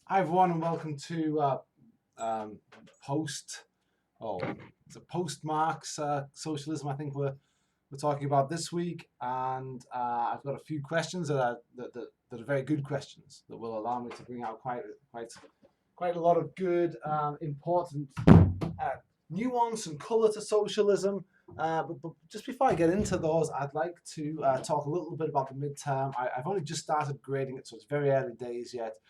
Hi everyone, and welcome to post. Oh, it's a post Marx socialism. I think we're talking about this week, and I've got a few questions that are very good questions that will allow me to bring out quite a lot of good, important nuance and colour to socialism. But just before I get into those, I'd like to talk a little bit about the midterm. I've only just started grading it, so it's very early days yet.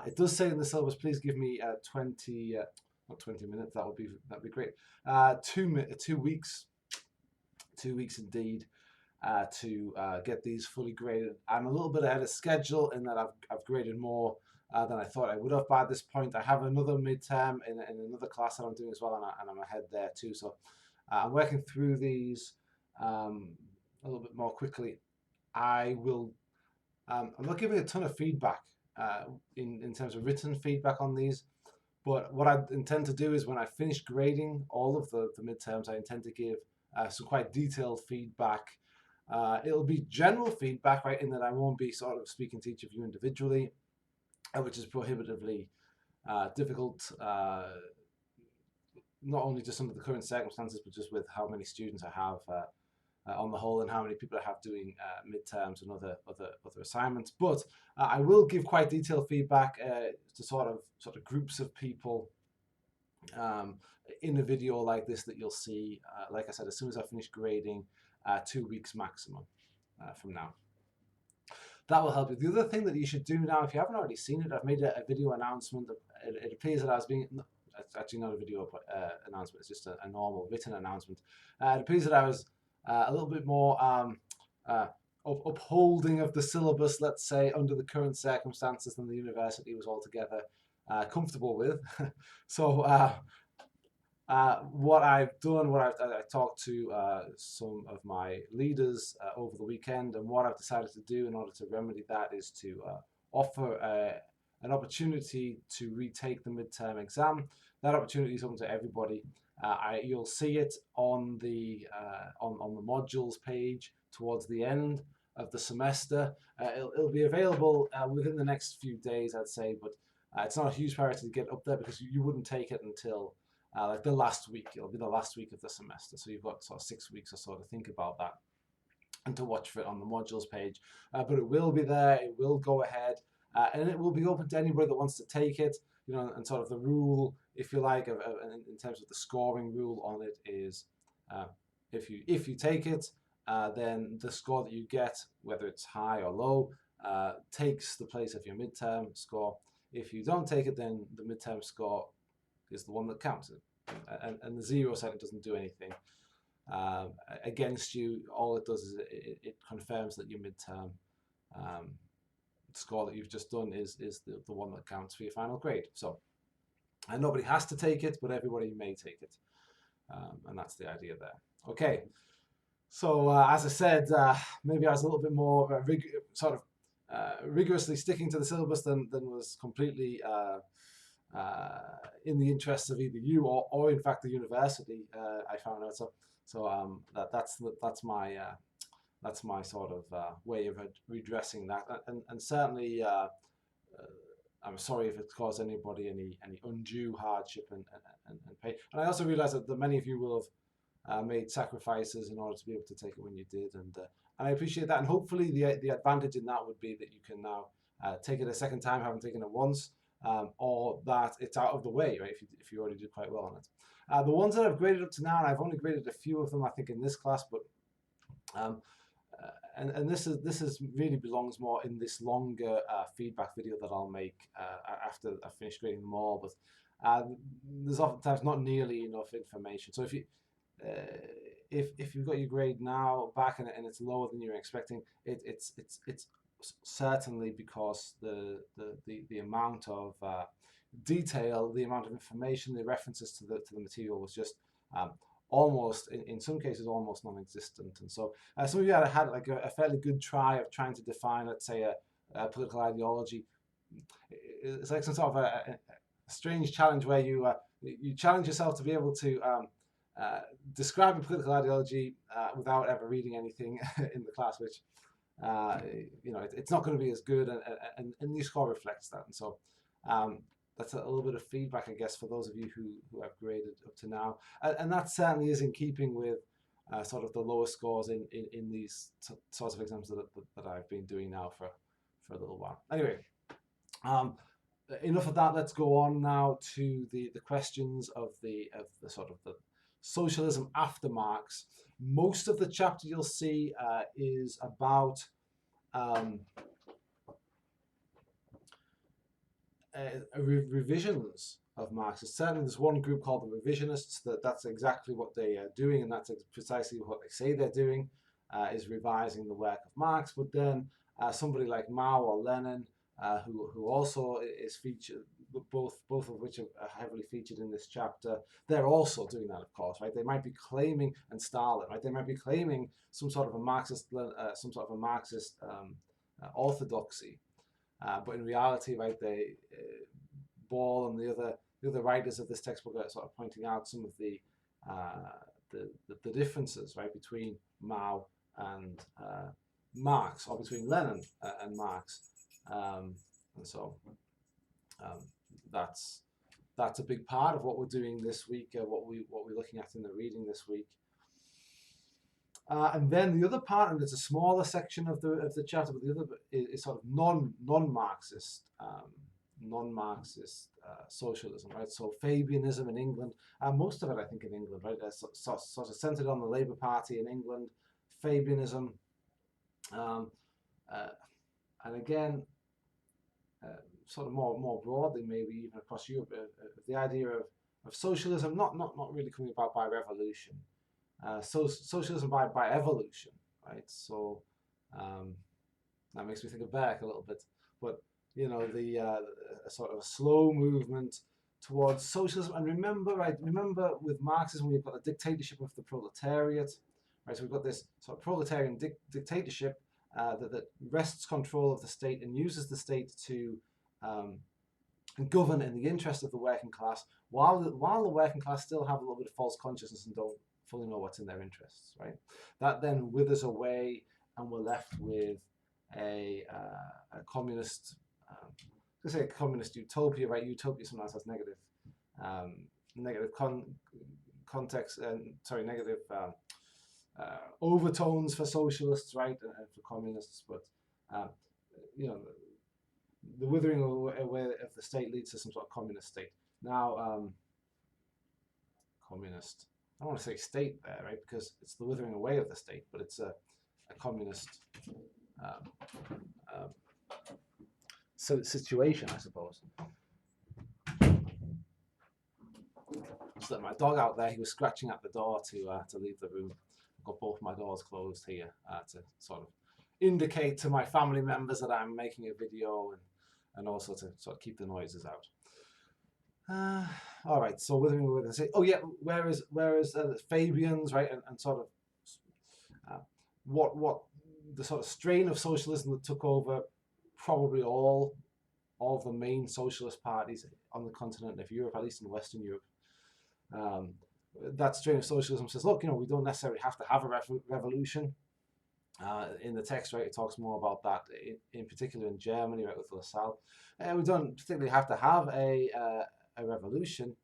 It does say in the syllabus, please give me 20, not 20 minutes. That'd be great. 2 weeks, 2 weeks indeed, to get these fully graded. I'm a little bit ahead of schedule in that I've graded more than I thought I would have by this point. I have another midterm in another class that I'm doing as well, and I'm ahead there too. So I'm working through these a little bit more quickly. I'm not giving a ton of feedback in terms of written feedback on these, but what I intend to do is when I finish grading all of the midterms, I intend to give some quite detailed feedback. It'll be general feedback, right, in that I won't be sort of speaking to each of you individually, which is prohibitively difficult, not only just under the current circumstances, but just with how many students I have on the whole, and how many people I have doing midterms and other assignments. But I will give quite detailed feedback to sort of groups of people in a video like this that you'll see. Like I said, as soon as I finish grading, 2 weeks maximum from now. That will help you. The other thing that you should do now, if you haven't already seen it, I've made a video announcement. It appears that I was being, it's actually not a video announcement, it's just a normal written announcement. It appears that I was a little bit more upholding of the syllabus, let's say, under the current circumstances than the university was altogether comfortable with. So what I've done, I talked to some of my leaders over the weekend, and what I've decided to do in order to remedy that is to offer an opportunity to retake the midterm exam. That opportunity is open to everybody. You'll see it on the modules page towards the end of the semester. It'll be available within the next few days, I'd say, but it's not a huge priority to get up there because you wouldn't take it until like the last week. It'll be the last week of the semester, so you've got sort of 6 weeks or so to think about that and to watch for it on the modules page. But it will be there, it will go ahead, and it will be open to anybody that wants to take it. You know, and sort of the rule, if you like, in terms of the scoring rule on it is, if you take it, then the score that you get, whether it's high or low, takes the place of your midterm score. If you don't take it, then the midterm score is the one that counts it, and the 0 setting doesn't do anything against you. All it does is it confirms that your midterm score that you've just done is the one that counts for your final grade. So, and nobody has to take it, but everybody may take it, and that's the idea there. Okay, so as I said, maybe I was a little bit more rigorously sticking to the syllabus than was completely in the interests of either you or in fact the university. I found out. So that's my sort of way of redressing that, and certainly I'm sorry if it's caused anybody any undue hardship and pain. And I also realize that many of you will have made sacrifices in order to be able to take it when you did, and I appreciate that. And hopefully the advantage in that would be that you can now take it a second time, having taken it once. Or that it's out of the way, right? If you already did quite well on it. The ones that I've graded up to now, and I've only graded a few of them, I think, in this class, but and this really belongs more in this longer feedback video that I'll make after I finish grading them all. But there's oftentimes not nearly enough information. So if you've got your grade now back and it's lower than you're expecting, it's certainly because the amount of detail, the amount of information, the references to the material was just almost, in some cases, almost non-existent. And so some of you had like a fairly good try of trying to define, let's say, a political ideology. It's like some sort of a strange challenge where you challenge yourself to be able to describe a political ideology without ever reading anything in the class, which it's not going to be as good, and the score reflects that. And so That's a little bit of feedback, I guess, for those of you who have graded up to now. And that certainly is in keeping with sort of the lower scores in these sorts of exams that I've been doing now for a little while. Anyway, enough of that. Let's go on now to the questions of the sort of the socialism after Marx. Most of the chapter you'll see is about revisions of Marx. Certainly there's one group called the revisionists that's exactly what they are doing, and that's precisely what they say they're doing, is revising the work of Marx. But then somebody like Mao or Lenin, who also is featured, both of which are heavily featured in this chapter, they're also doing that, of course, right? They might be claiming, and Stalin, right? They might be claiming some sort of a Marxist orthodoxy, but in reality, right, they Ball and the other writers of this textbook are sort of pointing out some of the differences, right, between Mao and Marx, or between Lenin and Marx, and so that's a big part of what we're doing this week, what we're looking at in the reading this week. And then the other part, and it's a smaller section of the chapter, but the other is sort of non-Marxist socialism, right? So Fabianism in England, most of it I think in England, right? Sort of centered on the Labour Party in England, Fabianism, and again, sort of more broadly, maybe even across Europe, the idea of socialism not really coming about by revolution, socialism by evolution, right? So that makes me think of Beck a little bit, but you know, the sort of a slow movement towards socialism. And remember with Marxism, we've got a dictatorship of the proletariat, right? So we've got this sort of proletarian dictatorship that wrests control of the state and uses the state to govern in the interest of the working class, while the working class still have a little bit of false consciousness and don't fully know what's in their interests, right? That then withers away, and we're left with a communist. I say communist utopia, right? Utopia sometimes has negative context, negative overtones for socialists, right, and for communists. But you know, the withering away of the state leads to some sort of communist state. Now, communist. I don't want to say state there, right, because it's the withering away of the state, but it's a communist. Situation, I suppose. Just let my dog out there. He was scratching at the door to leave the room. I've got both my doors closed here to sort of indicate to my family members that I'm making a video, and also to sort of keep the noises out. All right, so withering away the state. Oh yeah, whereas the Fabians, right, and sort of what the sort of strain of socialism that took over probably all of the main socialist parties on the continent of Europe, at least in Western Europe. That strain of socialism says, look, you know, we don't necessarily have to have a revolution. In the text, right, it talks more about that, in particular in Germany, right, with Lassalle. We don't particularly have to have a revolution,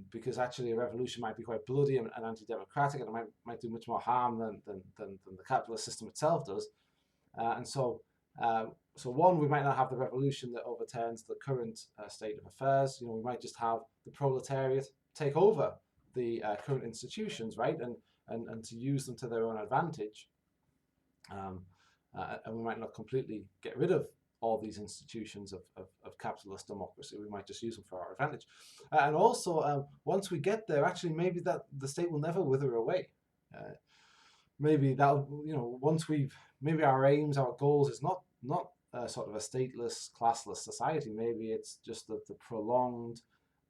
because actually a revolution might be quite bloody and anti-democratic, and it might do much more harm than the capitalist system itself does. And so one, we might not have the revolution that overturns the current state of affairs. You know, we might just have the proletariat take over the current institutions, right, and to use them to their own advantage. And we might not completely get rid of all these institutions of capitalist democracy. We might just use them for our advantage. And also, once we get there, actually, maybe that the state will never wither away. Maybe that, you know, maybe our aims, our goals is not sort of a stateless, classless society. Maybe it's just the prolonged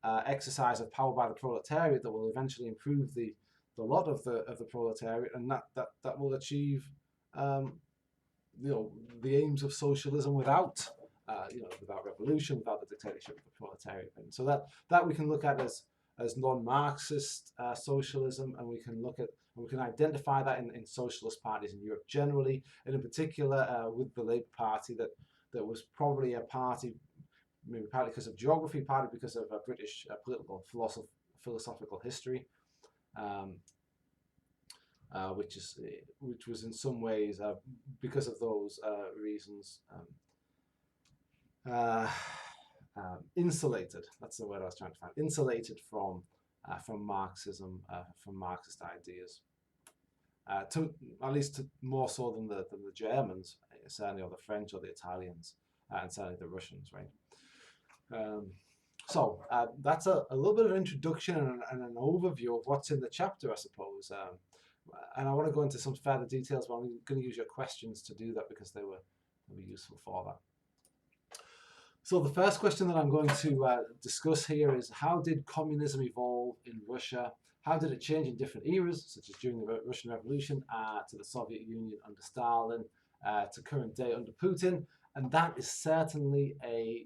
exercise of power by the proletariat that will eventually improve the lot of the proletariat, and that will achieve you know, the aims of socialism without without revolution, without the dictatorship of the proletariat. And so that we can look at as non-Marxist socialism, and we can identify that in socialist parties in Europe generally, and in particular with the Labour Party, that was probably a party maybe partly because of geography, partly because of British political philosophical history, which was in some ways because of those reasons insulated. That's the word I was trying to find. Insulated from Marxism, from Marxist ideas. At least more so than the Germans, certainly, or the French, or the Italians, and certainly the Russians, right? So that's a little bit of an introduction and an overview of what's in the chapter, I suppose. And I want to go into some further details, but I'm going to use your questions to do that because they'll be useful for that. So the first question that I'm going to discuss here is, how did communism evolve in Russia? How did it change in different eras, such as during the Russian Revolution, to the Soviet Union under Stalin, to current day under Putin? And that is certainly a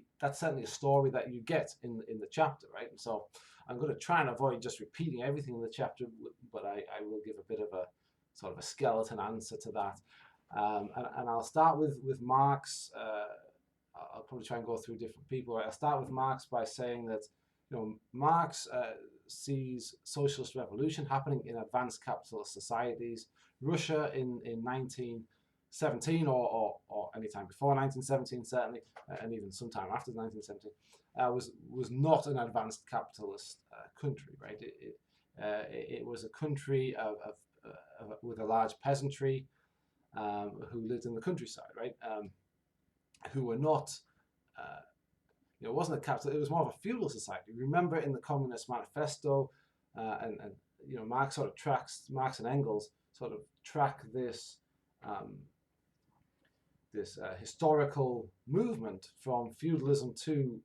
story that you get in the chapter, right? And so I'm going to try and avoid just repeating everything in the chapter, but I will give a bit of a sort of a skeleton answer to that. And I'll start with Marx. I'll probably try and go through different people. I'll start with Marx by saying that, Marx sees socialist revolution happening in advanced capitalist societies. Russia in 1917 or any time before 1917 certainly, and even sometime after 1917, was not an advanced capitalist country, right? It was a country with a large peasantry who lived in the countryside, right? Who were not, it wasn't a capital, it was more of a feudal society. Remember in the Communist Manifesto, and Marx and Engels sort of track this historical movement from feudalism to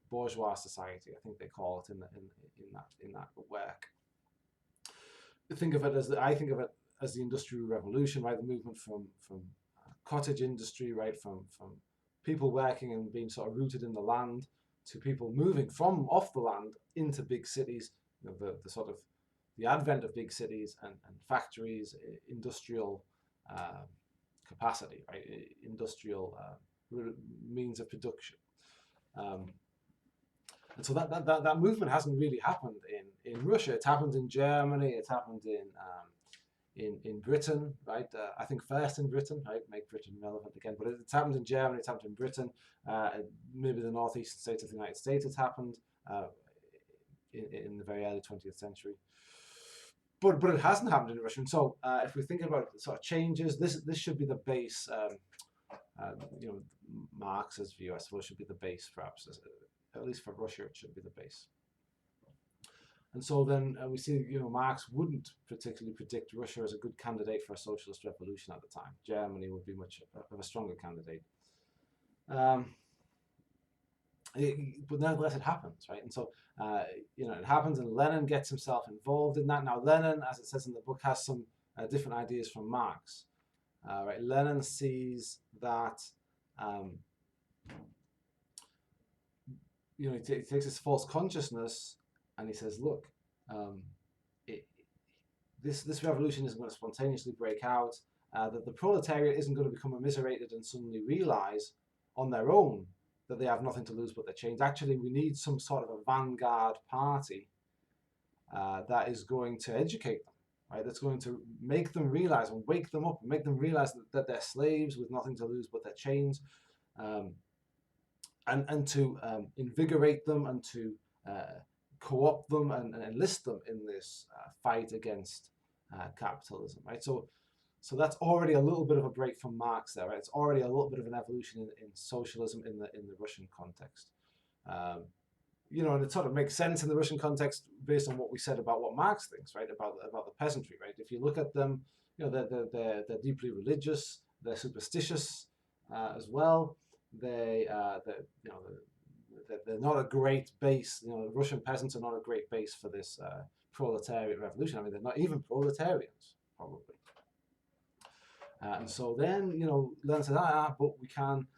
bourgeois society. I think they call it in that work. I think of it as the Industrial Revolution, right? The movement from cottage industry, right, from people working and being sort of rooted in the land, to people moving from off the land into big cities. The sort of the advent of big cities and factories, industrial capacity, right, industrial means of production, and so that movement hasn't really happened in Russia. It happened in Germany. It happened in Britain, right? I think first in Britain, right? Make Britain relevant again. But it's happened in Germany, it's happened in Britain, maybe the northeastern states of the United States it's happened in the very early 20th century. But it hasn't happened in Russia. And so if we think about sort of changes, this should be the base. Marx's view, I suppose, should be the base, perhaps. At least for Russia, it should be the base. And so then we see, Marx wouldn't particularly predict Russia as a good candidate for a socialist revolution at the time. Germany would be much of a stronger candidate. But nevertheless, it happens, right? And so, it happens, and Lenin gets himself involved in that. Now, Lenin, as it says in the book, has some different ideas from Marx. Right? Lenin sees that, he takes his false consciousness. And he says, look, this revolution isn't going to spontaneously break out, that the proletariat isn't going to become immiserated and suddenly realize on their own that they have nothing to lose but their chains. Actually, we need some sort of a vanguard party that is going to educate them, right? That's going to make them realize and wake them up and make them realize that they're slaves with nothing to lose but their chains, and to invigorate them and to co-opt them and enlist them in this fight against capitalism, right? So that's already a little bit of a break from Marx there, right? It's already a little bit of an evolution in socialism in the Russian context, and it sort of makes sense in the Russian context based on what we said about what Marx thinks, right? About the peasantry, right? If you look at them, they're deeply religious, they're superstitious as well. They're not a great base. Russian peasants are not a great base for this proletariat revolution. I mean, they're not even proletarians, probably. And so then, Lenin says, but we can,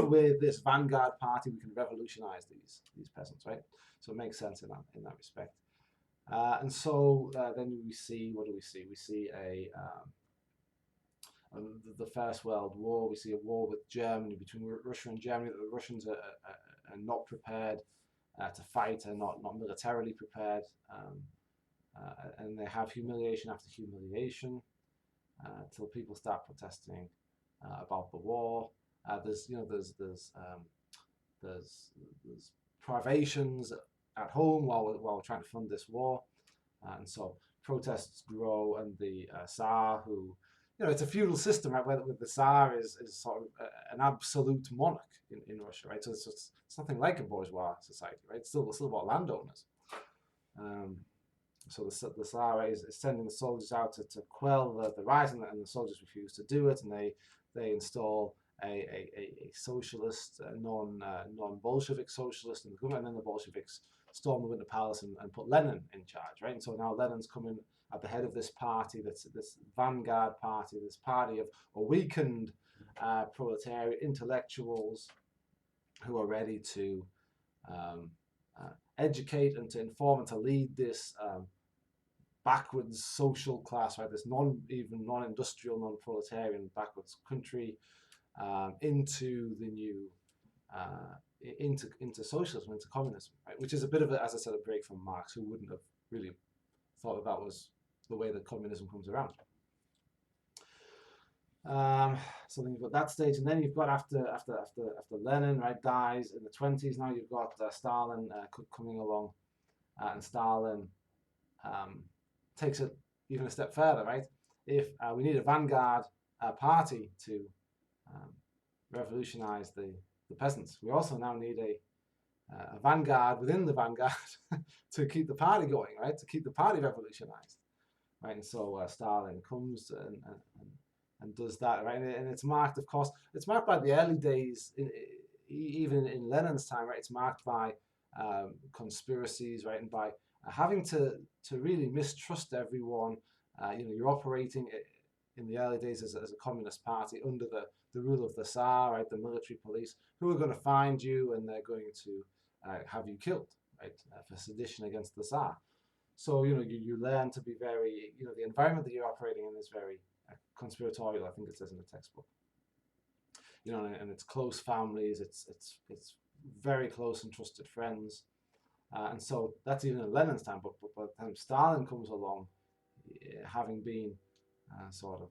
with this vanguard party, we can revolutionize these peasants, right? So it makes sense in that respect. And so then we see, what do we see? We see a the First World War. We see a war with Germany, between Russia and Germany, that the Russians are not prepared to fight, and not militarily prepared, and they have humiliation after humiliation till people start protesting about the war. There's privations at home while we're trying to fund this war, and so protests grow, and the Tsar, who, it's a feudal system, right? Where the Tsar is sort of an absolute monarch in Russia, right? So it's nothing like a bourgeois society, right? It's still about landowners. So the Tsar is sending the soldiers out to quell the rising, and the soldiers refuse to do it, and they install a socialist, non-Bolshevik socialist in the government, and then the Bolsheviks storm the Winter Palace and put Lenin in charge, right? And so now Lenin's coming at the head of this party, this vanguard party, this party of awakened proletariat intellectuals who are ready to educate and to inform and to lead this backwards social class, right? This non-industrial, non-proletarian backwards country into the new into socialism, into communism, right? Which is a bit of as I said, a break from Marx, who wouldn't have really thought that was the way that communism comes around. So then you've got that stage, and then you've got after Lenin, right, dies in the 20s. Now you've got Stalin coming along, and Stalin takes it even a step further, right? If we need a vanguard party to revolutionize the peasants, we also now need a vanguard within the vanguard to keep the party going, right? To keep the party revolutionized, right? And so Stalin comes and does that, right? And it's marked, of course, it's marked by the early days, even in Lenin's time, right? It's marked by conspiracies, right? And by having to really mistrust everyone. You're operating in the early days as a communist party under the rule of the Tsar, right? The military police, who are going to find you, and they're going to have you killed, right? For sedition against the Tsar. So, you learn to be very, the environment that you're operating in is very conspiratorial, I think it says in the textbook. And it's close families, it's very close and trusted friends. And so that's even in Lenin's time, but by the time Stalin comes along, having been sort of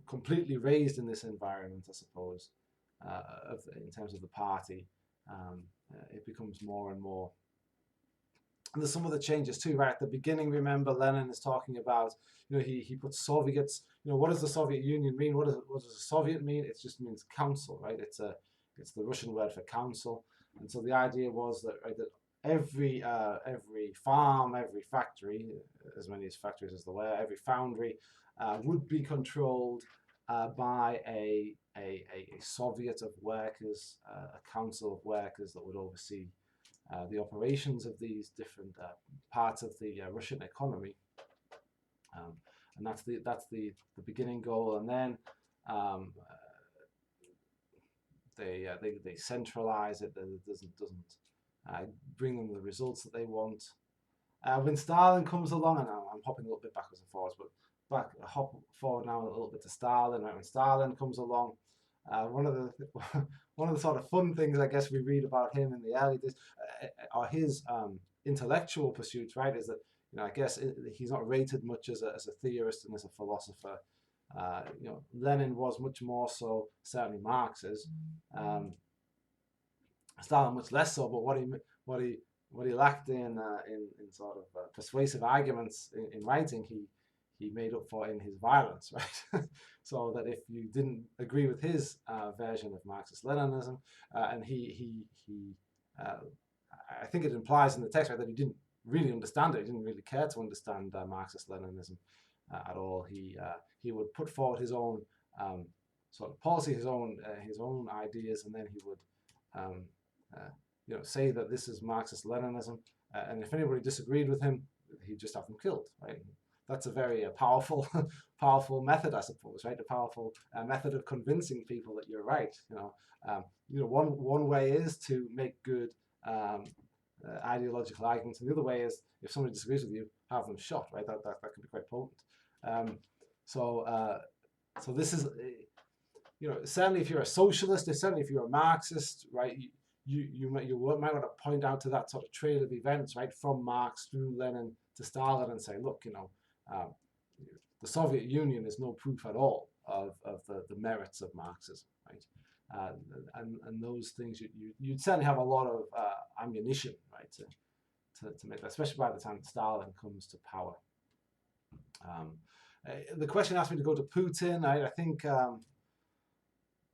completely raised in this environment, I suppose, in terms of the party, it becomes more and more. And there's some other changes too, right? At the beginning, remember, Lenin is talking about, he puts Soviets. What does the Soviet Union mean? What does a Soviet mean? It just means council, right? It's the Russian word for council. And so the idea was that, right, that every farm, every factory, as many factories as there were, every foundry would be controlled by a Soviet of workers, a council of workers that would oversee the operations of these different parts of the Russian economy, and that's the beginning goal. And then they centralize it. It doesn't bring them the results that they want. When Stalin comes along, and I'm hopping a little bit backwards and forwards, but hop forward now a little bit to Stalin. Right? When Stalin comes along, one of the sort of fun things, I guess, we read about him in the early days are his intellectual pursuits. Right, is that I guess he's not rated much as a theorist and as a philosopher. Lenin was much more so. Certainly Marx is. Stalin much less so. But what he lacked in sort of persuasive arguments in writing, he made up for in his violence, right? So that if you didn't agree with his version of Marxist-Leninism, and I think it implies in the text, right, that he didn't really understand it. He didn't really care to understand Marxist-Leninism at all. He would put forward his own sort of policy, his own ideas, and then he would say that this is Marxist-Leninism, and if anybody disagreed with him, he'd just have them killed, right? That's a very powerful method, I suppose, right? A powerful method of convincing people that you're right. One way is to make good ideological arguments, and the other way is, if somebody disagrees with you, have them shot, right? That can be quite potent. So this is, certainly if you're a socialist, certainly if you're a Marxist, right, you might want to point out to that sort of trail of events, right, from Marx through Lenin to Stalin and say, look, the Soviet Union is no proof at all of the merits of Marxism, right? And those things, you'd certainly have a lot of ammunition, right, to make that, especially by the time Stalin comes to power. The question asked me to go to Putin. I think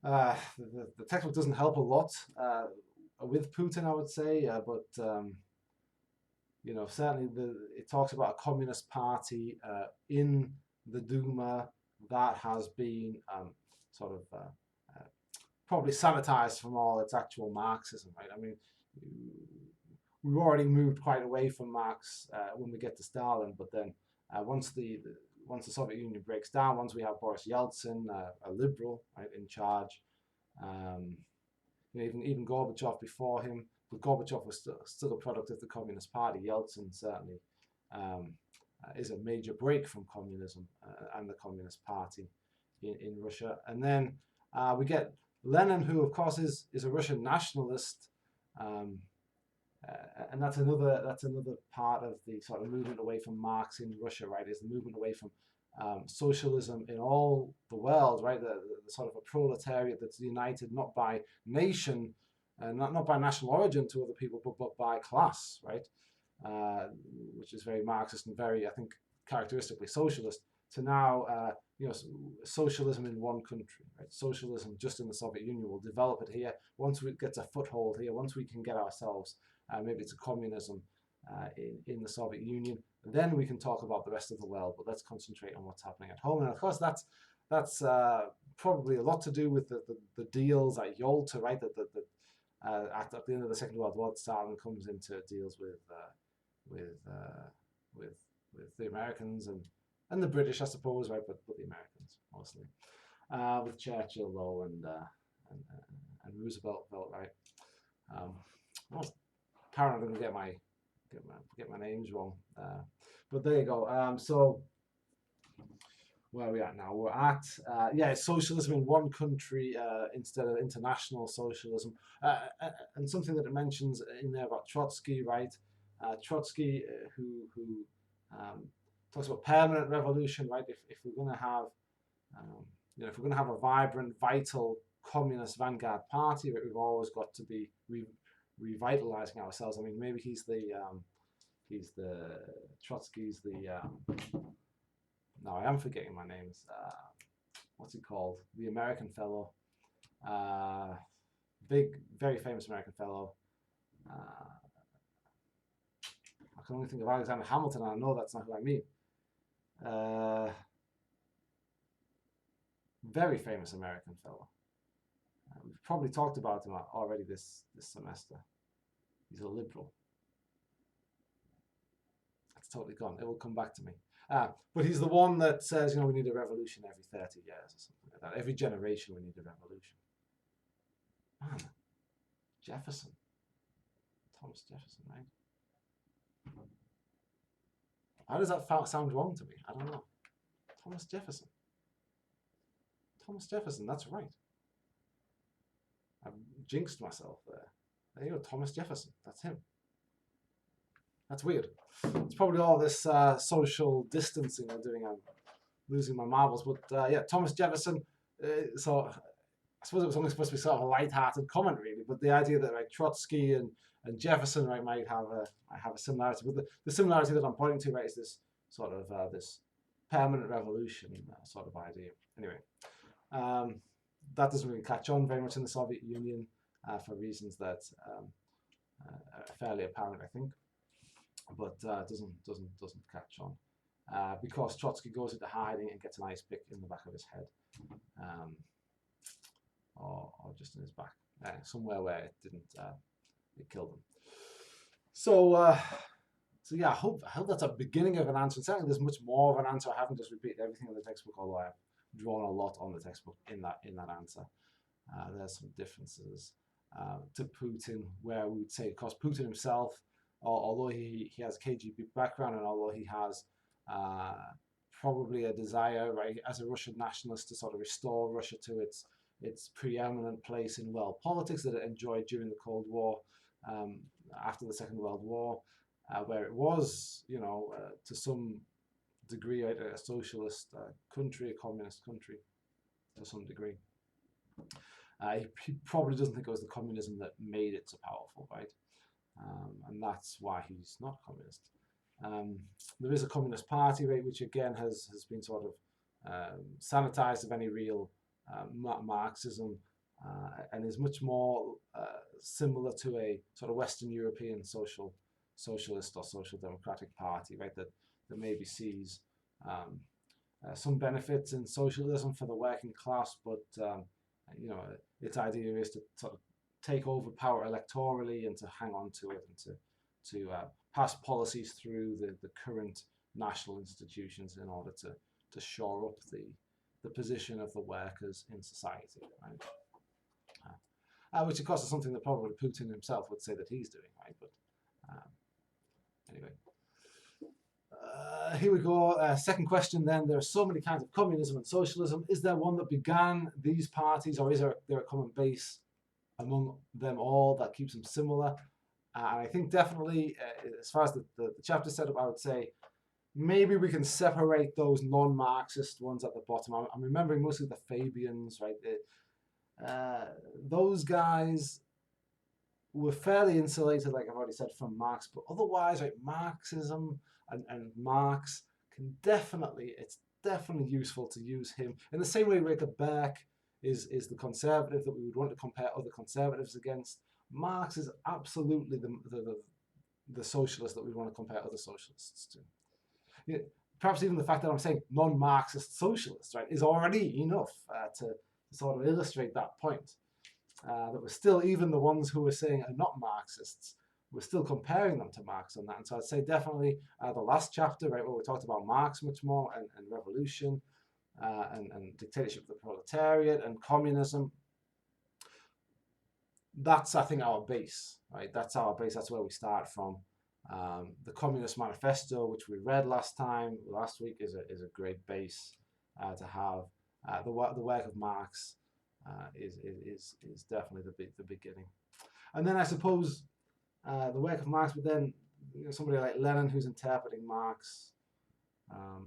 the textbook doesn't help a lot with Putin, I would say, but certainly it talks about a communist party in the Duma that has been sort of probably sanitized from all its actual Marxism, right? I mean, we've already moved quite away from Marx when we get to Stalin, but then once the Soviet Union breaks down, once we have Boris Yeltsin, a liberal, right, in charge, even Gorbachev before him, but Gorbachev was still a product of the Communist Party. Yeltsin certainly is a major break from communism and the Communist Party in Russia. And then we get Lenin, who of course is a Russian nationalist, and that's another part of the sort of movement away from Marx in Russia, right? Is the movement away from socialism in all the world, right? The sort of a proletariat that's united not by nation, not by national origin to other people, but by class, right? Which is very Marxist and very, I think, characteristically socialist. To now, socialism in one country, right? Socialism just in the Soviet Union. We'll develop it here. Once it gets a foothold here, once we can get ourselves, maybe it's a communism in the Soviet Union, then we can talk about the rest of the world. But let's concentrate on what's happening at home. And of course, that's probably a lot to do with the deals at Yalta, right? At the end of the Second World War, Stalin comes into deals with the Americans and the British, I suppose, right? But the Americans mostly, with Churchill though, and Roosevelt, right? I was paranoid I'm gonna get my names wrong, but there you go. So where are we at now? We're at socialism in one country instead of international socialism, and something that it mentions in there about Trotsky, right? Trotsky, who talks about permanent revolution, right? If we're going to have, if we're going to have a vibrant, vital communist vanguard party, right, we've always got to be revitalizing ourselves. I mean, maybe Trotsky's the. No, I am forgetting my names. What's he called? The American fellow. Big, very famous American fellow. I can only think of Alexander Hamilton, and I know that's not who I mean. Very famous American fellow. We've probably talked about him already this semester. He's a liberal. It's totally gone. It will come back to me. But he's the one that says, we need a revolution every 30 years or something like that. Every generation we need a revolution. Man, Jefferson. Thomas Jefferson, right? How does that sound wrong to me? I don't know. Thomas Jefferson. Thomas Jefferson, that's right. I've jinxed myself there. There you go, Thomas Jefferson. That's him. That's weird. It's probably all this social distancing I'm doing. I'm losing my marbles. But yeah, Thomas Jefferson. So I suppose it was only supposed to be sort of a light-hearted comment, really. But the idea that Trotsky and Jefferson, right, might have a similarity. But the similarity that I'm pointing to, right, is this sort of this permanent revolution sort of idea. Anyway, that doesn't really catch on very much in the Soviet Union for reasons that are fairly apparent, I think. But doesn't catch on because Trotsky goes into hiding and gets an ice pick in the back of his head, or just in his back, somewhere where it didn't it killed him. So yeah, I hope that's a beginning of an answer. And certainly, there's much more of an answer. I haven't just repeated everything in the textbook, although I've drawn a lot on the textbook in that answer. There's some differences to Putin, where we would say, of course, Putin himself, although he has a KGB background and although he has probably a desire, right, as a Russian nationalist to sort of restore Russia to its preeminent place in world politics that it enjoyed during the Cold War, after the Second World War, where it was, to some degree, a socialist country, a communist country, to some degree. He probably doesn't think it was the communism that made it so powerful, right? And that's why he's not communist. There is a Communist Party, right, which again has been sort of sanitized of any real Marxism, and is much more similar to a sort of Western European socialist or social democratic party, right, that maybe sees some benefits in socialism for the working class, but its idea is to sort of take over power electorally and to hang on to it and to pass policies through the current national institutions in order to shore up the position of the workers in society, right? Which of course is something that probably Putin himself would say that he's doing, right? But anyway. Here we go. Second question then. There are so many kinds of communism and socialism. Is there one that began these parties, or is there a common base among them all that keeps them similar? And I think definitely, as far as the chapter set up, I would say maybe we can separate those non-Marxist ones at the bottom. I'm remembering mostly the Fabians, right? Those guys were fairly insulated, like I've already said, from Marx, but otherwise, right, Marxism and Marx it's definitely useful to use him in the same way Rita Berk is the conservative that we would want to compare other conservatives against. Marx is absolutely the socialist that we want to compare other socialists to. Perhaps even the fact that I'm saying non-Marxist socialists, right, is already enough to sort of illustrate that point. That we're still, even the ones who are saying are not Marxists, we're still comparing them to Marx on that. And so I'd say definitely the last chapter, right, where we talked about Marx much more and revolution and dictatorship of the proletariat and communism. That's, I think, our base, right? That's our base. That's where we start from. The Communist Manifesto, which we read last week, is a great base to have. The work of Marx is definitely the beginning. And then I suppose the work of Marx, but then somebody like Lenin who's interpreting Marx,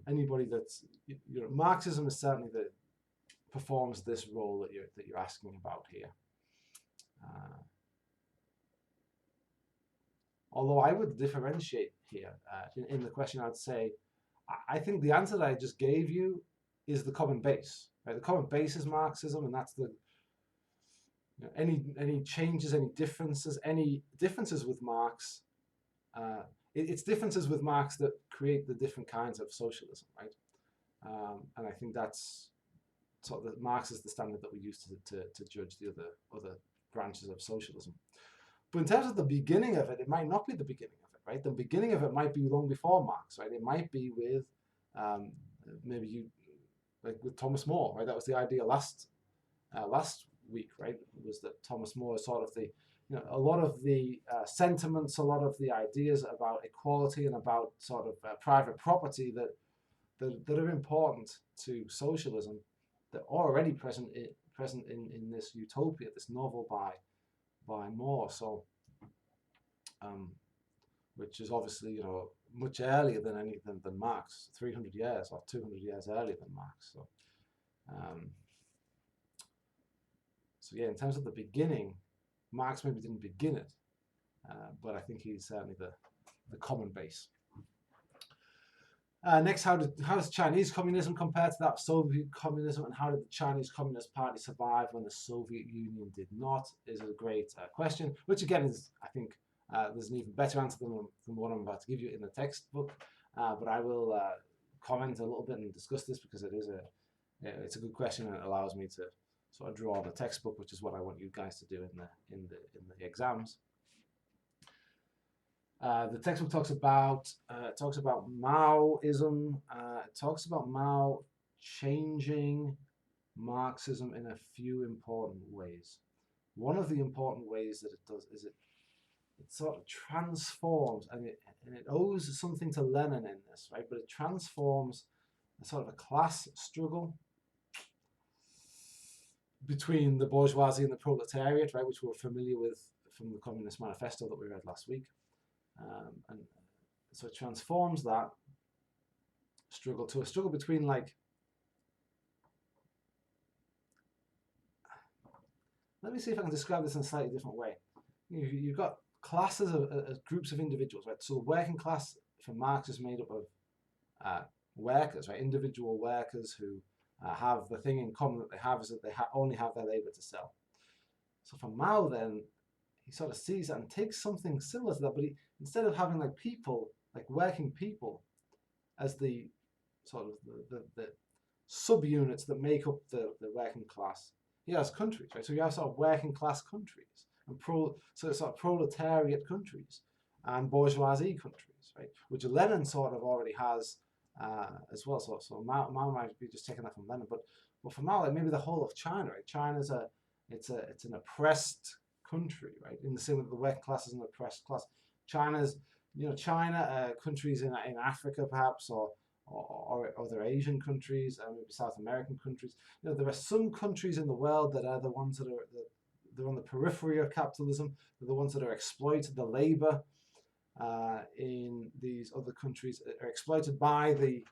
anybody that's Marxism is certainly performs this role that you're asking about here. Although I would differentiate here in the question, I'd say I think the answer that I just gave you is the common base. Right? The common base is Marxism, and that's any changes, any differences with Marx. It's differences with Marx that create the different kinds of socialism, right? And I think that's sort of Marx is the standard that we use to judge the other branches of socialism. But in terms of the beginning of it, it might not be the beginning of it, right? The beginning of it might be long before Marx, right? It might be with with Thomas More, right? That was the idea last week, right? Was that Thomas More is sort of a lot of the sentiments, a lot of the ideas about equality and about sort of private property that are important to socialism, that are already present in this utopia, this novel by More. So, which is obviously much earlier than Marx, 300 years or 200 years earlier than Marx. So, so yeah, in terms of the beginning, Marx maybe didn't begin it, but I think he's certainly the common base. Next, how does Chinese communism compare to that of Soviet communism, and how did the Chinese Communist Party survive when the Soviet Union did not? Is a great question, which again is, I think, there's an even better answer than the one I'm about to give you in the textbook. But I will comment a little bit and discuss this because it's a good question, and it allows me to sort of draw on the textbook, which is what I want you guys to do in the exams. The textbook talks about Maoism. It talks about Mao changing Marxism in a few important ways. One of the important ways that it does is it sort of transforms, and it owes something to Lenin in this, right? But it transforms sort of a class struggle between the bourgeoisie and the proletariat, right, which we're familiar with from the Communist Manifesto that we read last week. And so it transforms that struggle to a struggle between, like, let me see if I can describe this in a slightly different way. You've got classes of groups of individuals, right? So the working class for Marx is made up of workers, right? Individual workers who have the thing in common that they have is that they only have their labor to sell. So for Mao, then, he sort of sees that and takes something similar to that, but instead of having like people, like working people, as the sort of the subunits that make up the working class, he has countries, right? So you have sort of working class countries and sort of proletariat countries and bourgeoisie countries, right? Which Lenin sort of already has as well. So Mao might be just taking that from Lenin, but for Mao, like maybe the whole of China, right? China's it's an oppressed country, right? In the same way that the working class is an oppressed class. China's, countries in Africa perhaps, or other Asian countries, maybe South American countries. There are some countries in the world that are the ones that they're on the periphery of capitalism. They're the ones that are exploited. The labor in these other countries are exploited by the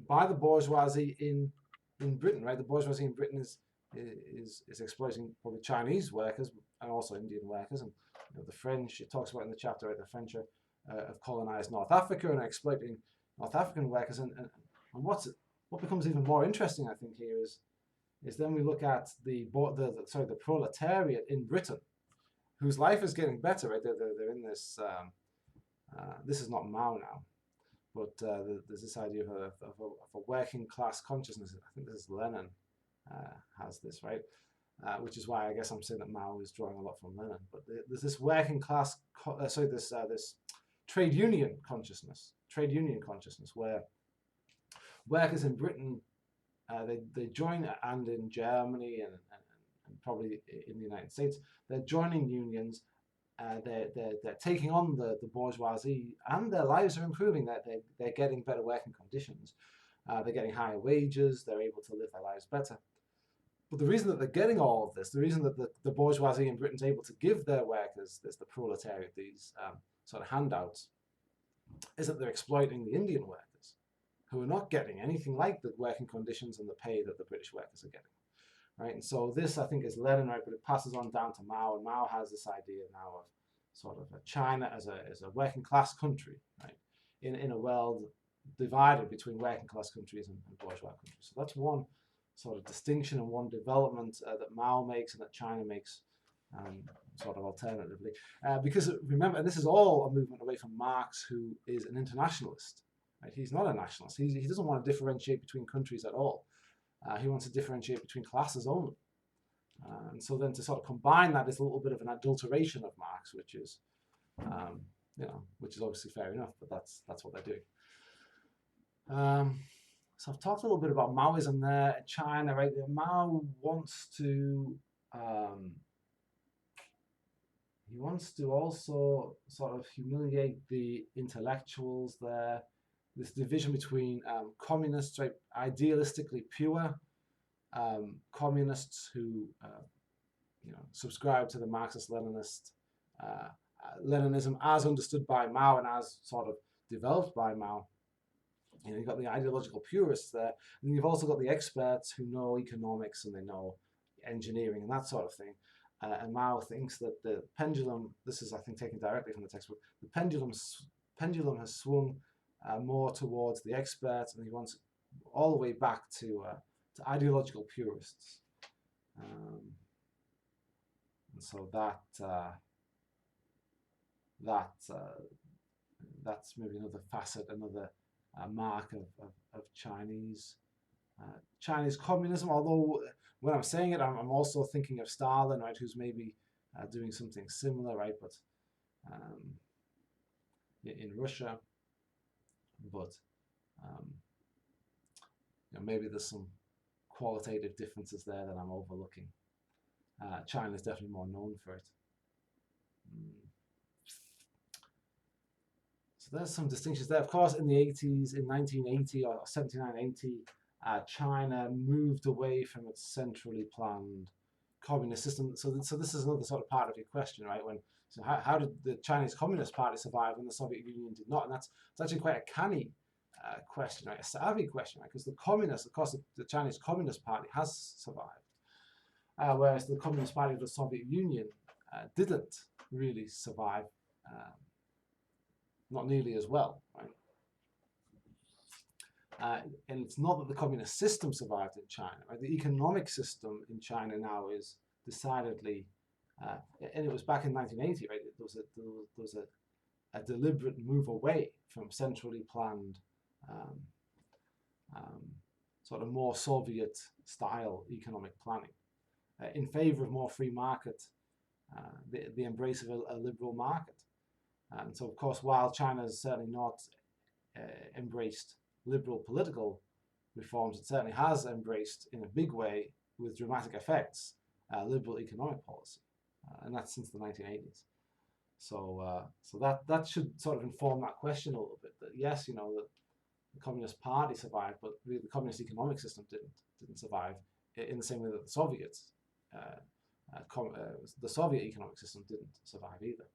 bourgeoisie in Britain, right? The bourgeoisie in Britain is exploiting probably Chinese workers and also Indian workers, and the French. It talks about in the chapter, right? The French have colonized North Africa and are exploiting North African workers, and what becomes even more interesting, I think, here is then we look at the proletariat in Britain, whose life is getting better, right? They're in this. This is not Mao now, but there's this idea of a working class consciousness. I think this is Lenin has this, right? Which is why I guess I'm saying that Mao is drawing a lot from Lenin. But there's this working class, this trade union consciousness, where workers in Britain, they join, and in Germany and probably in the United States, they're joining unions. They're taking on the bourgeoisie, and their lives are improving. They're getting better working conditions. They're getting higher wages. They're able to live their lives better. But the reason that they're getting all of this, the reason that the bourgeoisie in Britain's able to give their workers, the proletariat, these sort of handouts, is that they're exploiting the Indian workers, who are not getting anything like the working conditions and the pay that the British workers are getting, right? And so this, I think, is Lenin, right? But it passes on down to Mao, and Mao has this idea now of sort of China as a working class country, right? In a world divided between working class countries and bourgeois countries. So that's one sort of distinction and one development that Mao makes and that China makes sort of alternatively. Because remember, and this is all a movement away from Marx, who is an internationalist. Right? He's not a nationalist. He doesn't want to differentiate between countries at all. He wants to differentiate between classes only. And so then to sort of combine that is a little bit of an adulteration of Marx, which is obviously fair enough, but that's what they're doing. So I've talked a little bit about Maoism there in China, right? Mao wants to also sort of humiliate the intellectuals there. This division between communists, right, idealistically pure communists who subscribe to the Marxist-Leninist Leninism as understood by Mao and as sort of developed by Mao. You've got the ideological purists there, and you've also got the experts who know economics and they know engineering and that sort of thing. And Mao thinks that the pendulum, this is, I think, taken directly from the textbook, the pendulum has swung more towards the experts, and he wants all the way back to ideological purists. And so that's maybe another facet, another mark of Chinese communism. Although when I'm saying it, I'm also thinking of Stalin, right, who's maybe doing something similar, right, but in Russia. But maybe there's some qualitative differences there that I'm overlooking. China is definitely more known for it. So there's some distinctions there. Of course, in the 80s, in 1980 or 79-80, China moved away from its centrally planned communist system. So this is another sort of part of your question, right? So how did the Chinese Communist Party survive when the Soviet Union did not? And that's actually quite a canny question, right? A savvy question, right? Because the communists, of course, the Chinese Communist Party has survived, whereas the Communist Party of the Soviet Union didn't really survive, not nearly as well, right? And it's not that the communist system survived in China, right? The economic system in China now is decidedly, and it was back in 1980, right? There was a deliberate move away from centrally planned, sort of more Soviet-style economic planning, in favor of more free market, the embrace of a liberal market. And so, of course, while China has certainly not embraced liberal political reforms, it certainly has embraced in a big way, with dramatic effects, liberal economic policy, and that's since the 1980s. So that should sort of inform that question a little bit. That yes, the Communist Party survived, but really the communist economic system didn't survive in the same way that the Soviets, the Soviet economic system didn't survive either.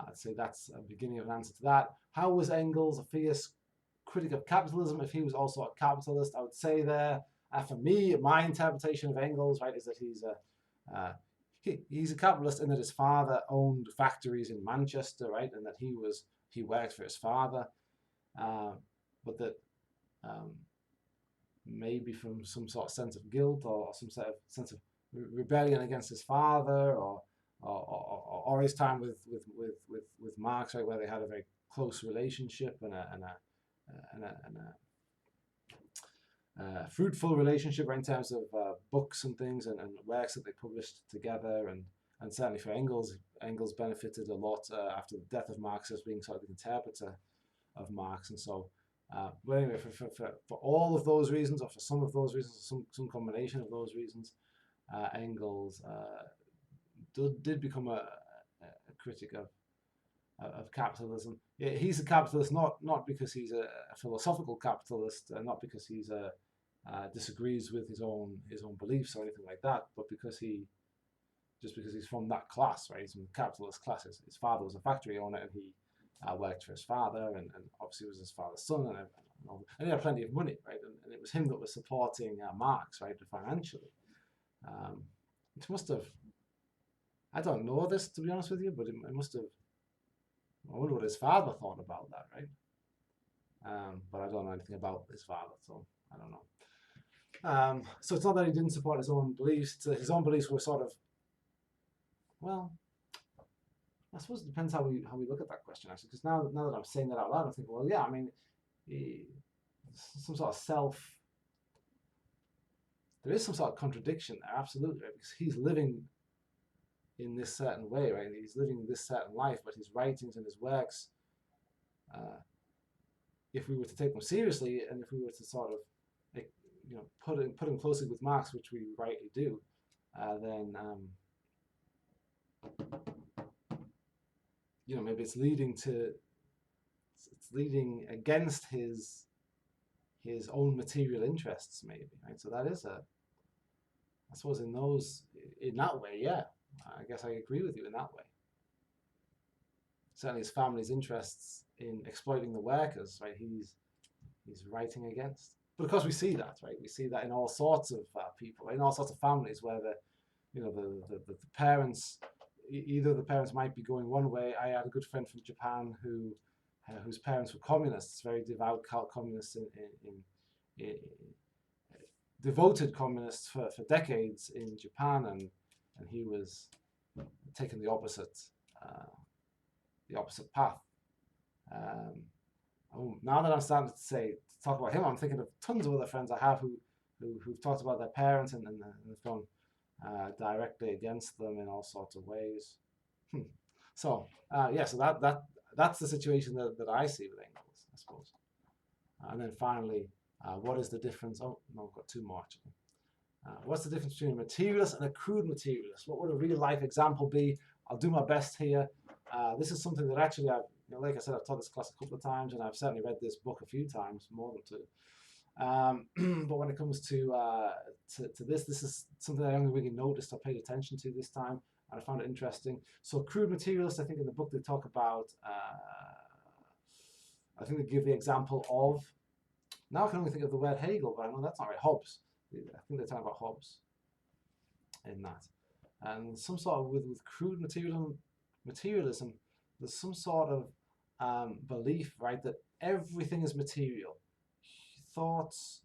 I'd say that's a beginning of an answer to that. How was Engels a fierce critic of capitalism if he was also a capitalist? I would say there, for me, my interpretation of Engels, right, is that he's a capitalist in that his father owned factories in Manchester, right, and that he worked for his father, but that maybe from some sort of sense of guilt or some sort of sense of rebellion against his father, or his time with Marx, right, where they had a very close relationship and a fruitful relationship, right, in terms of books and things and works that they published together, and certainly for Engels benefited a lot after the death of Marx as being sort of the interpreter of Marx. And so, but anyway, for all of those reasons, or for some of those reasons, some combination of those reasons, Engels did become a critic of capitalism. He's a capitalist not because he's a philosophical capitalist, not because he's disagrees with his own beliefs or anything like that, but because he's from that class, right? He's from the capitalist class. His father was a factory owner, and he worked for his father, and obviously was his father's son, and he had plenty of money, right? And it was him that was supporting Marx, right, financially. It must have. I don't know this, to be honest with you, but it must have. I wonder what his father thought about that, right? But I don't know anything about his father, so I don't know. So it's not that he didn't support his own beliefs. His own beliefs were sort of, well, I suppose it depends how we look at that question, actually. Because now that I'm saying that out loud, I'm thinking, well, yeah, I mean, some sort of there is some sort of contradiction there, absolutely, right? Because he's living in this certain way, right? He's living this certain life, but his writings and his works, if we were to take them seriously, and if we were to sort of, put him closely with Marx, which we rightly do, then maybe it's leading against his own material interests, maybe, right? So that is I suppose in that way, yeah. I guess I agree with you in that way. Certainly his family's interests in exploiting the workers, right, he's writing against. But of course we see that, right? We see that in all sorts of people, in all sorts of families where the parents, either the parents might be going one way. I had a good friend from Japan whose parents were communists, very devout communists, in devoted communists for decades in Japan, and he was taking the opposite path. Now that I'm starting to talk about him, I'm thinking of tons of other friends I have who've talked about their parents and have gone directly against them in all sorts of ways. So that's the situation that I see with Engels, I suppose. And then finally, what is the difference? Oh no, I've got two more actually. What's the difference between a materialist and a crude materialist? What would a real life example be? I'll do my best here. This is something that actually like I said, I've taught this class a couple of times, and I've certainly read this book a few times, more than two. But when it comes to this is something I only really noticed or paid attention to this time, and I found it interesting. So crude materialists, I think in the book they talk about, I think they give the example of, now I can only think of the word Hegel, but I know that's not right, Hobbes. I think they're talking about Hobbes in that. And some sort of, with crude materialism, there's some sort of belief, right, that everything is material. Thoughts,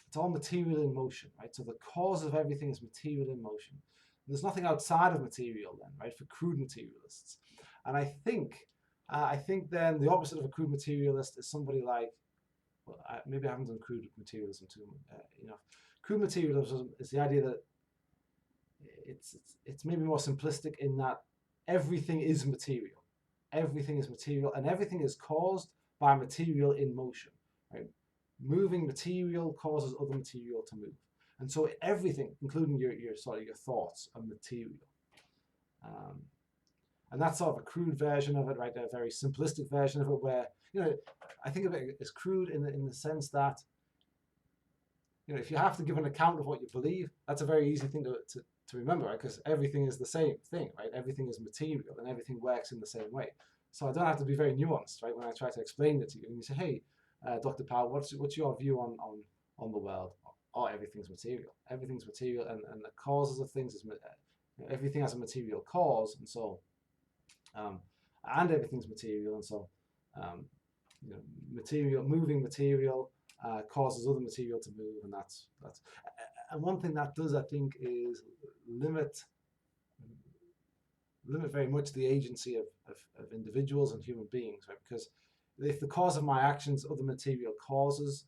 it's all material in motion, right? So the cause of everything is material in motion. There's nothing outside of material then, right, for crude materialists. And I think then the opposite of a crude materialist is somebody like, well, maybe I haven't done crude materialism too enough. Crude materialism is the idea that it's maybe more simplistic in that everything is material. Everything is material, and everything is caused by material in motion. Right? Moving material causes other material to move, and so everything, including your thoughts, are material. And that's sort of a crude version of it, right? A very simplistic version of it, where I think of it as crude in the sense that if you have to give an account of what you believe, that's a very easy thing to remember, right? Because everything is the same thing, right? Everything is material, and everything works in the same way. So I don't have to be very nuanced, right? When I try to explain it to you, and you say, "Hey, Dr. Powell, what's your view on the world?" Oh, everything's material. Everything's material, and the causes of things is everything has a material cause, and so and everything's material, and so moving material causes other material to move, and that's and one thing that does, I think, is limit very much the agency of individuals and human beings, right? Because if the cause of my actions other material causes,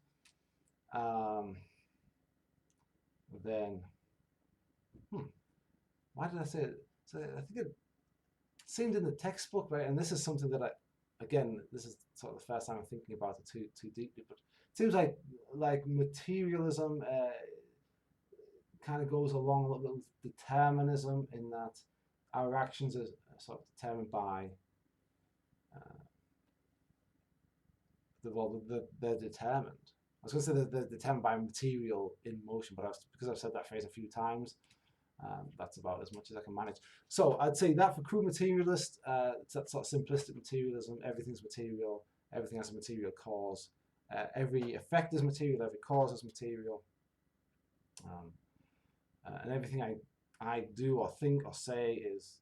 then why did I say it? So I think it seemed in the textbook, right? And this is something that this is sort of the first time I'm thinking about it too deeply, but it seems like materialism kind of goes along a little bit with determinism, in that our actions are sort of determined by they're determined. I was going to say they're determined by material in motion, but because I've said that phrase a few times, that's about as much as I can manage. So I'd say that for crude materialist, it's that sort of simplistic materialism. Everything's material. Everything has a material cause. Every effect is material. Every cause is material. And everything I do or think or say is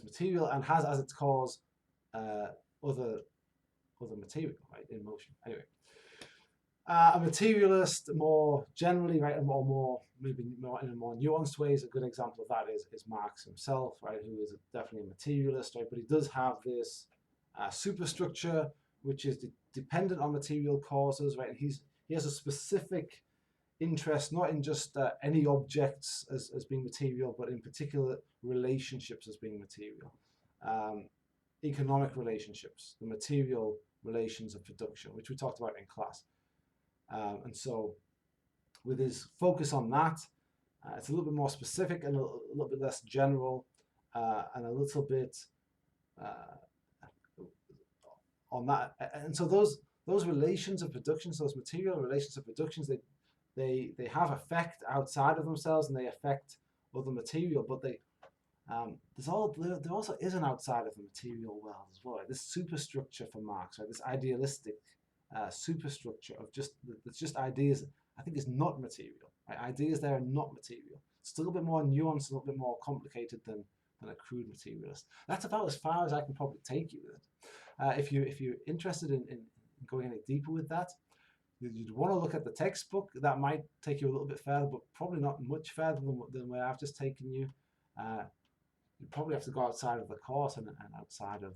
material and has as its cause other material, right, in motion. Anyway, a materialist, more generally, right, and maybe more in a more nuanced way, is a good example of that is Marx himself, right, who is definitely a materialist, right, but he does have this superstructure which is dependent on material causes, right, and he has a specific interest not in just any objects as being material, but in particular relationships as being material, economic relationships, the material relations of production, which we talked about in class. And so with his focus on that, it's a little bit more specific and a little bit less general, and a little bit on that. And so those relations of productions, those material relations of productions, they have effect outside of themselves, and they affect other material, but there also is an outside of the material world as well, right? This superstructure for Marx, right? This idealistic superstructure of just ideas, I think, is not material. Right? Ideas there are not material. It's still a bit more nuanced, a little bit more complicated than a crude materialist. That's about as far as I can probably take you with it. If you're interested in going any deeper with that, you'd want to look at the textbook. That might take you a little bit further, but probably not much further than where I've just taken you. You probably have to go outside of the course and outside of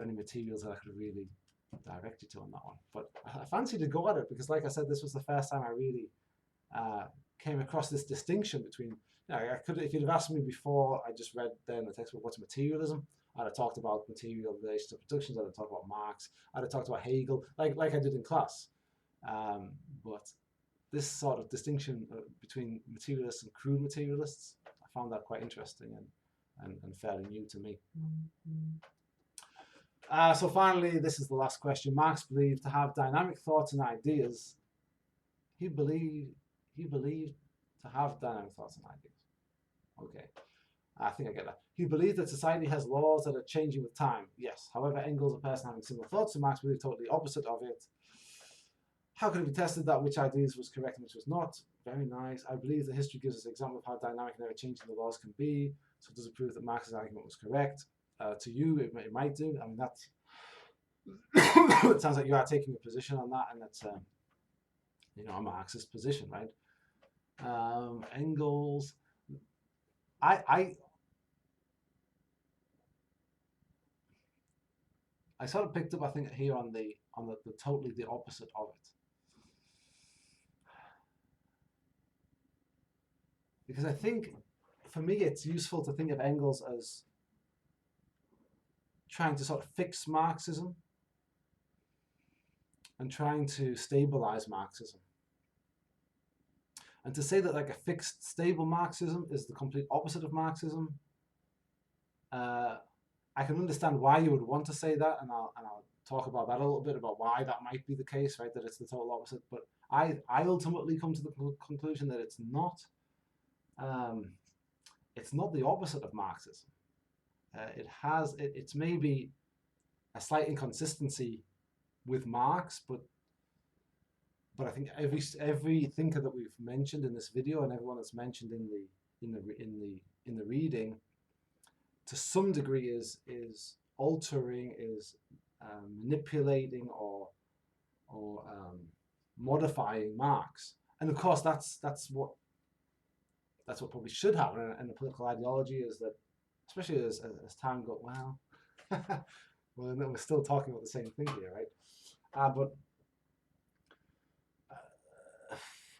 any materials that I could really direct you to on that one. But I fancy to go at it because, like I said, this was the first time I really came across this distinction between. If you'd have asked me before I just read then the textbook, what's materialism? I'd have talked about material relations to productions. I'd have talked about Marx. I'd have talked about Hegel, like I did in class. But this sort of distinction between materialists and crude materialists, I found that quite interesting and fairly new to me. So finally, this is the last question. Marx believed to have dynamic thoughts and ideas. He believed to have dynamic thoughts and ideas. Okay, I think I get that. He believed that society has laws that are changing with time. Yes. However, Engels, a person having similar thoughts to Marx, believed totally opposite of it. How could it be tested that which ideas was correct and which was not? Very nice. I believe that history gives us an example of how dynamic and ever-changing the laws can be. So does it prove that Marx's argument was correct? To you, it might do. I mean, that's it sounds like you are taking a position on that, and that's a Marxist position, right? Engels, I sort of picked up, I think, here on the totally the opposite of it, because I think for me it's useful to think of Engels as trying to sort of fix Marxism and trying to stabilize Marxism. And to say that like a fixed, stable Marxism is the complete opposite of Marxism, I can understand why you would want to say that, and I'll talk about that a little bit, about why that might be the case, right? That it's the total opposite. But I ultimately come to the conclusion that it's not. It's not the opposite of Marxism. It's maybe a slight inconsistency with Marx, but I think every thinker that we've mentioned in this video and everyone that's mentioned in the reading, to some degree is altering, is manipulating or modifying Marx. And of course, that's what probably should happen in a political ideology, is that, especially as time goes, well, we're still talking about the same thing here, right? But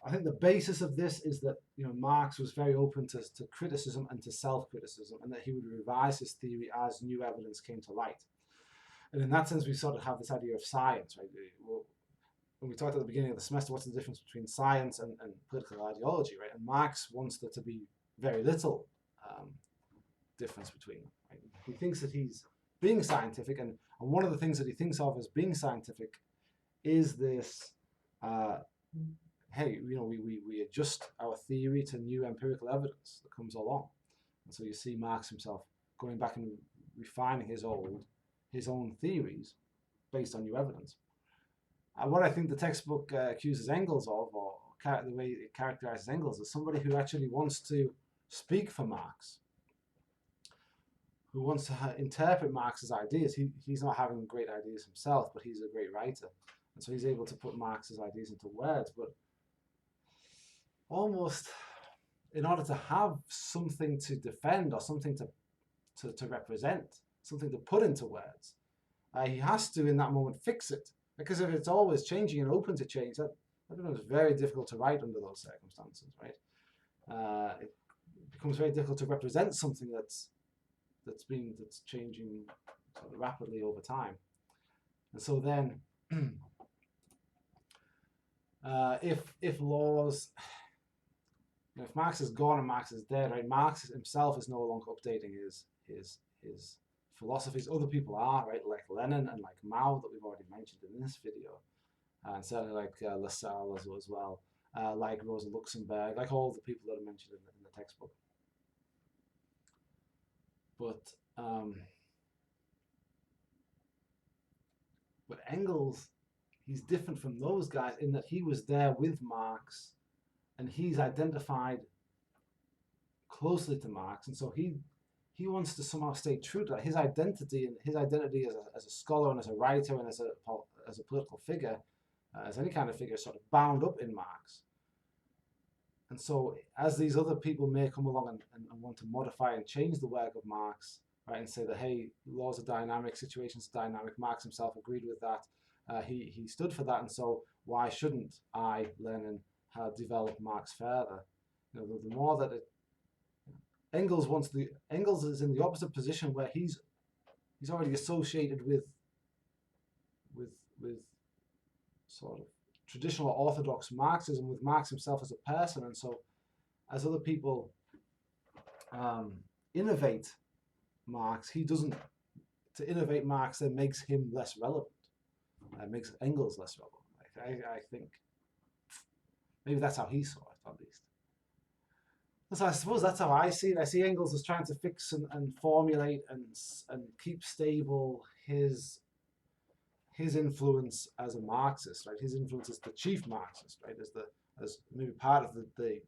I think the basis of this is that Marx was very open to criticism and to self-criticism, and that he would revise his theory as new evidence came to light. And in that sense, we sort of have this idea of science, right? When we talked at the beginning of the semester, what's the difference between science and political ideology, right? And Marx wants there to be very little difference between them. Right? He thinks that he's being scientific, and one of the things that he thinks of as being scientific is this. Hey, we adjust our theory to new empirical evidence that comes along. And so you see Marx himself going back and refining his own theories based on new evidence. What I think the textbook accuses Engels of, or the way it characterizes Engels, is somebody who actually wants to speak for Marx, who wants to interpret Marx's ideas. He's not having great ideas himself, but he's a great writer. And so he's able to put Marx's ideas into words, but almost in order to have something to defend or something to represent, something to put into words, he has to in that moment fix it, because if it's always changing and open to change, that becomes very difficult to write under those circumstances, right? It becomes very difficult to represent something that's changing sort of rapidly over time. And so then if laws, if Marx is gone and Marx is dead, right? Marx himself is no longer updating his philosophies. Other people are, right? Like Lenin and like Mao, that we've already mentioned in this video, and certainly like Lassalle as well, like Rosa Luxemburg, like all the people that are mentioned in the textbook. But Engels, he's different from those guys in that he was there with Marx, and he's identified closely to Marx, and so he wants to somehow stay true to that. His identity as a scholar and as a writer and as a political figure, as any kind of figure, is sort of bound up in Marx. And so as these other people may come along and want to modify and change the work of Marx, right, and say that, hey, laws are dynamic, situations are dynamic, Marx himself agreed with that, he stood for that, and so why shouldn't I, Lenin, develop Marx further? The more that Engels is in the opposite position, where he's already associated with sort of traditional or orthodox Marxism, with Marx himself as a person, and so as other people innovate Marx. He doesn't. To innovate Marx then makes him less relevant. Makes Engels less relevant. I think maybe that's how he saw it, at least. So I suppose that's how I see it. I see Engels as trying to fix and formulate and keep stable his influence as a Marxist, right? His influence as the chief Marxist, right? As maybe part of the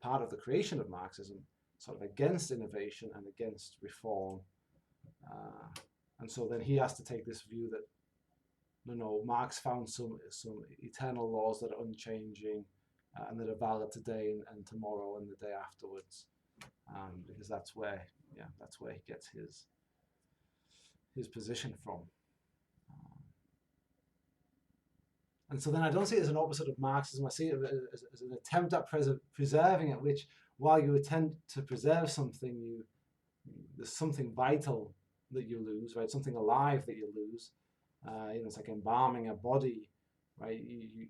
part of the creation of Marxism, sort of against innovation and against reform. And so then he has to take this view that no, Marx found some eternal laws that are unchanging and that are valid today and tomorrow and the day afterwards, because that's where he gets his position from. And so then I don't see it as an opposite of Marxism. I see it as an attempt at preserving it, which while you attempt to preserve something, there's something vital that you lose, right? Something alive that you lose. It's like embalming a body, right? You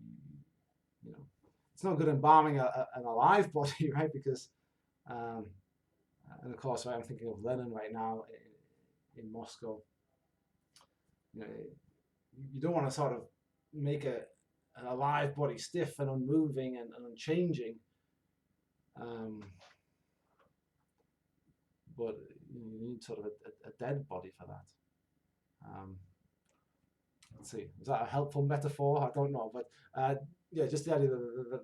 know, it's not good embalming an alive body, right? Because, and of course, right, I'm thinking of Lenin right now in Moscow. You don't want to sort of make an alive body stiff and unmoving and unchanging, but you need sort of a dead body for that. Let's see, is that a helpful metaphor? I don't know, but yeah, just the idea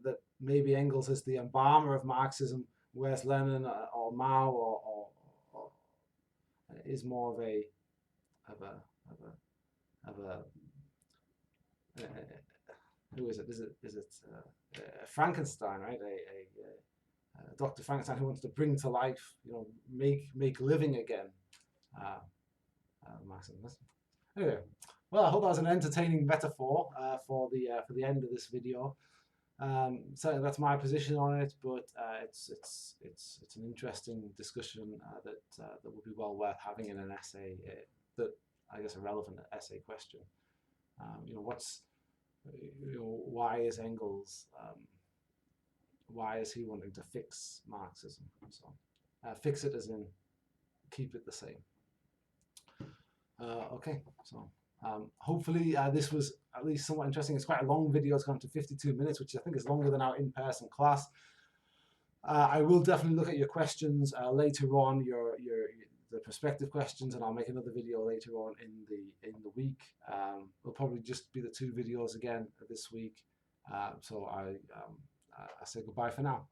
that maybe Engels is the embalmer of Marxism, whereas Lenin or Mao or is more of a who is it? Is it Frankenstein, right? Dr. Frankenstein who wants to bring to life, make living again. Marxism. Anyway, well, I hope that was an entertaining metaphor for the end of this video. Certainly, that's my position on it, but it's an interesting discussion that would be well worth having in an essay. That I guess a relevant essay question. Why is Engels? Why is he wanting to fix Marxism? So, fix it as in keep it the same. Okay, so hopefully this was at least somewhat interesting. It's quite a long video. It's gone to 52 minutes, which I think is longer than our in-person class. I will definitely look at your questions later on, the prospective questions, and I'll make another video later on in the week. It'll probably just be the 2 videos again this week. So I say goodbye for now.